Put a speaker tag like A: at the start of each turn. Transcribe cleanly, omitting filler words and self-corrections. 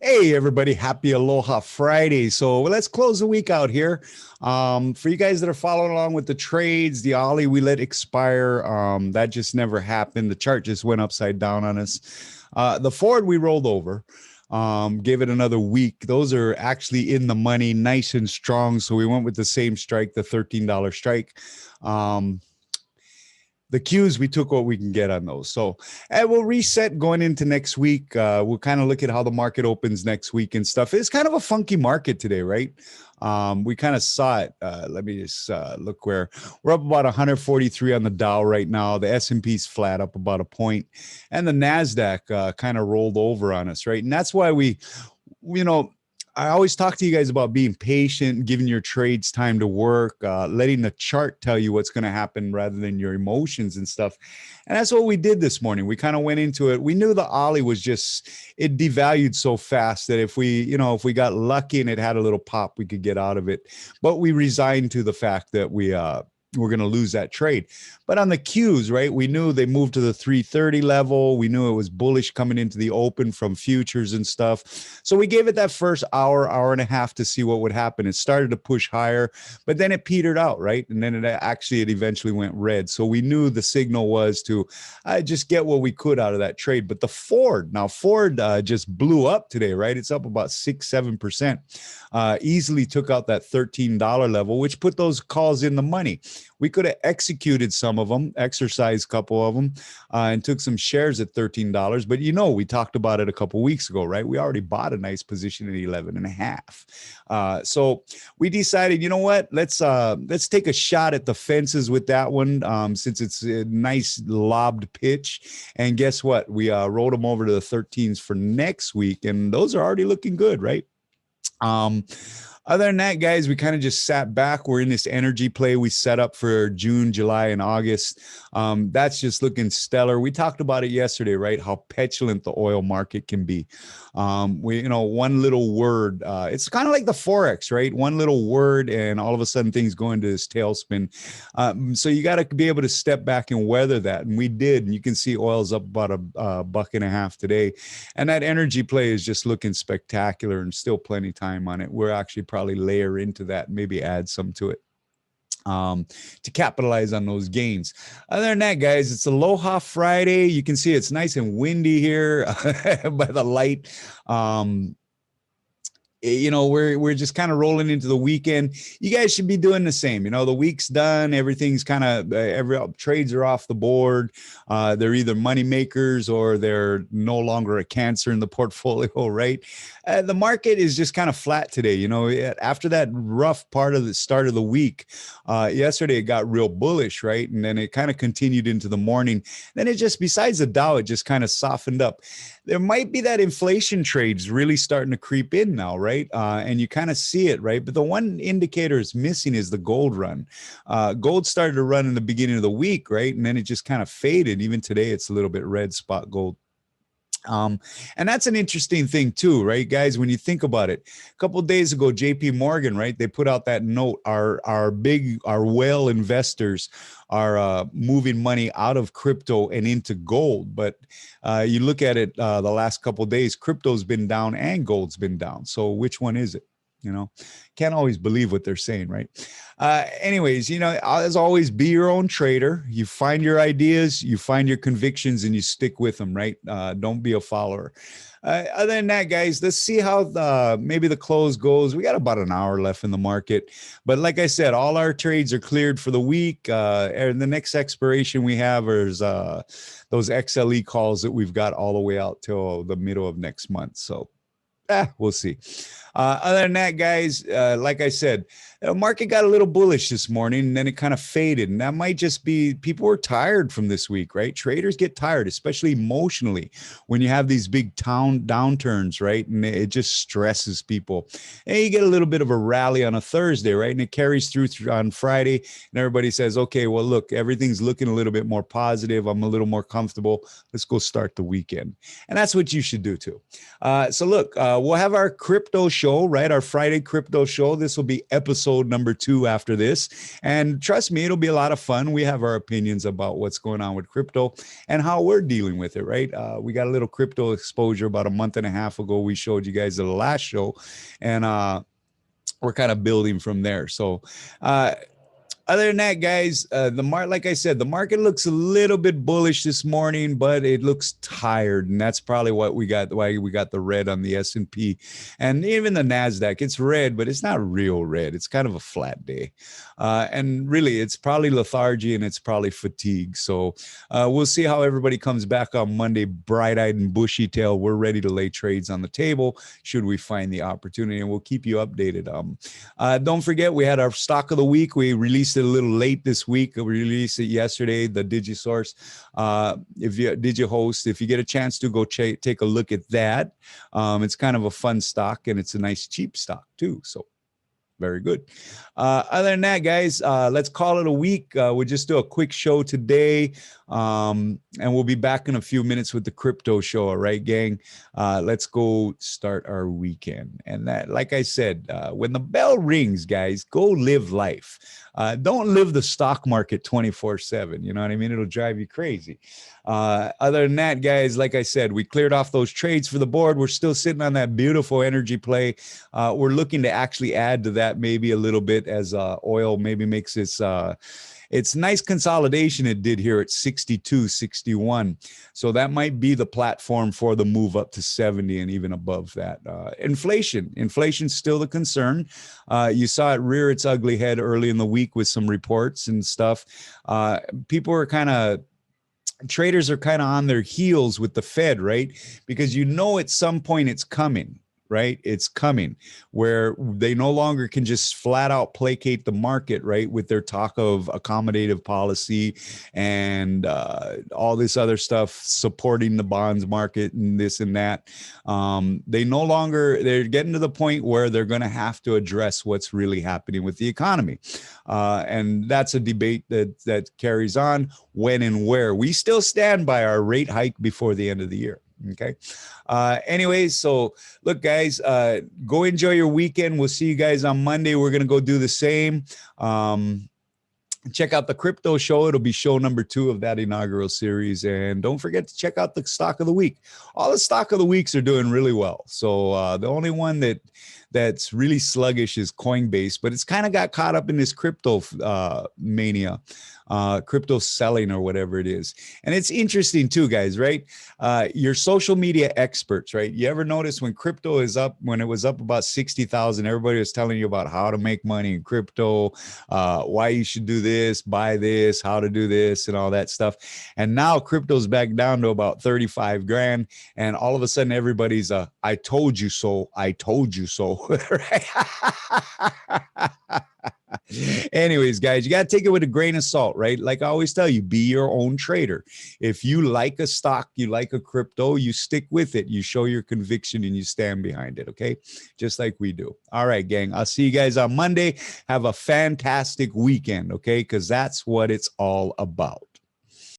A: Hey, everybody. Happy Aloha Friday. So let's close the week out here. For you guys that are following along with the trades, the Ollie we let expire. That just never happened. The chart just went upside down on us. The Ford we rolled over, gave it another week. Those are actually in the money, nice and strong. So we went with the same strike, the $13 strike. The cues, we took what we can get on those. So and we'll reset going into next week. We'll kind of look at how the market opens next week and stuff. It's kind of a funky market today, right? We kind of saw it. Let me just look where we're up about 143 on the Dow right now. The S&P's flat up about a point, and the Nasdaq kind of rolled over on us, right? And that's why you know, I always talk to you guys about being patient, giving your trades time to work, letting the chart tell you what's going to happen rather than your emotions and stuff. And that's what we did this morning. We kind of went into it. We knew the Ollie was just, it devalued so fast that if we got lucky and it had a little pop, we could get out of it. But we resigned to the fact that we're going to lose that trade. But on the cues, right, we knew they moved to the 330 level. We knew it was bullish coming into the open from futures and stuff. So we gave it that first hour and a half to see what would happen. It started to push higher, but then it petered out, right? And then it eventually went red. So we knew the signal was to just get what we could out of that trade. But the Ford just blew up today, right? It's up about 6-7%. Easily took out that $13 level, which put those calls in the money. We could have executed some of them, exercised a couple of them, and took some shares at $13. But we talked about it a couple weeks ago, right? We already bought a nice position at 11 and a half. So we decided, you know what? Let's take a shot at the fences with that one, since it's a nice lobbed pitch. And guess what? We rolled them over to the 13s for next week, and those are already looking good, right? Other than that, guys, we kind of just sat back. We're in this energy play we set up for June, July, and August. That's just looking stellar. We talked about it yesterday, right? How petulant the oil market can be. One little word, it's kind of like the Forex, right? One little word, and all of a sudden things go into this tailspin. So you got to be able to step back and weather that. And we did. And you can see oil's up about a buck and a half today. And that energy play is just looking spectacular, and still plenty time on it. We're actually probably layer into that, maybe add some to it to capitalize on those gains. Other than that, guys, it's Aloha Friday. You can see it's nice and windy here by the light. We're just kind of rolling into the weekend. You guys should be doing the same. The week's done. Everything's kind of every trades are off the board. They're either money makers or they're no longer a cancer in the portfolio, right? The market is just kind of flat today. After that rough part of the start of the week, yesterday it got real bullish, right? And then it kind of continued into the morning. Then it just, besides the Dow, it just kind of softened up. There might be that inflation trades really starting to creep in now, right? And you kind of see it, right? But the one indicator is missing is the gold run. Gold started to run in the beginning of the week, right? And then it just kind of faded. Even today, it's a little bit red spot gold. And that's an interesting thing too, right, guys? When you think about it, a couple of days ago, JP Morgan, right? They put out that note. Our whale investors are moving money out of crypto and into gold. But you look at it, the last couple of days, crypto's been down and gold's been down. So which one is it? Can't always believe what they're saying, right? Anyways, as always, be your own trader. You find your ideas, you find your convictions, and you stick with them, right? Don't be a follower. Other than that, guys, let's see how maybe the close goes. We got about an hour left in the market. But like I said, all our trades are cleared for the week. And the next expiration we have is those XLE calls that we've got all the way out till the middle of next month. So we'll see. Other than that, guys, like I said, the market got a little bullish this morning, and then it kind of faded. And that might just be people were tired from this week, right? Traders get tired, especially emotionally, when you have these big downturns, right? And it just stresses people. And you get a little bit of a rally on a Thursday, right? And it carries through on Friday, and everybody says, okay, well, look, everything's looking a little bit more positive. I'm a little more comfortable. Let's go start the weekend. And that's what you should do too. So look, we'll have our crypto show, right? Our Friday crypto show. This will be episode number 2 after this. And trust me, it'll be a lot of fun. We have our opinions about what's going on with crypto and how we're dealing with it, right? We got a little crypto exposure about a month and a half ago. We showed you guys the last show, and we're kind of building from there. So, other than that, guys, like I said, the market looks a little bit bullish this morning, but it looks tired, and that's probably what we got. Why we got the red on the S&P, and even the Nasdaq. It's red, but it's not real red. It's kind of a flat day, and really, it's probably lethargy and it's probably fatigue. So we'll see how everybody comes back on Monday, bright-eyed and bushy-tailed. We're ready to lay trades on the table should we find the opportunity, and we'll keep you updated. Don't forget, we had our stock of the week. We released a little late this week. We released it yesterday, the DigiSource. DigiHost, if you get a chance to go take a look at that, it's kind of a fun stock, and it's a nice cheap stock too. So very good. Other than that, guys, let's call it a week. We'll just do a quick show today, and we'll be back in a few minutes with the crypto show. All right, gang. Let's go start our weekend. And that, like I said, when the bell rings, guys, go live life. Don't live the stock market 24/7. You know what I mean? It'll drive you crazy. Other than that, guys, like I said, we cleared off those trades for the board. We're still sitting on that beautiful energy play. We're looking to actually add to that maybe a little bit as oil maybe makes its nice consolidation it did here at 62, 61. So that might be the platform for the move up to 70 and even above that. Inflation's still the concern. You saw it rear its ugly head early in the week with some reports and stuff. Traders are kind of on their heels with the Fed, right? Because at some point it's coming. Right? It's coming where they no longer can just flat out placate the market, right? With their talk of accommodative policy and all this other stuff supporting the bonds market and this and that. They're getting to the point where they're going to have to address what's really happening with the economy. And that's a debate that carries on when and where. We still stand by our rate hike before the end of the year. Okay. Anyways, so look, guys, go enjoy your weekend. We'll see you guys on Monday. We're going to go do the same. Check out the crypto show. It'll be show number 2 of that inaugural series. And don't forget to check out the stock of the week. All the stock of the weeks are doing really well. So the only one that's really sluggish is Coinbase, but it's kind of got caught up in this crypto mania, crypto selling or whatever it is. And it's interesting too, guys, right? Your social media experts, right? You ever notice when crypto is up, when it was up about 60,000, everybody was telling you about how to make money in crypto, why you should do this, buy this, how to do this and all that stuff. And now crypto's back down to about 35 grand. And all of a sudden everybody's I told you so. I told you so. Right? Anyways, guys, you got to take it with a grain of salt, right? Like I always tell you, be your own trader. If you like a stock, you like a crypto, you stick with it. You show your conviction and you stand behind it, okay? Just like we do. All right, gang. I'll see you guys on Monday. Have a fantastic weekend, okay? Because that's what it's all about.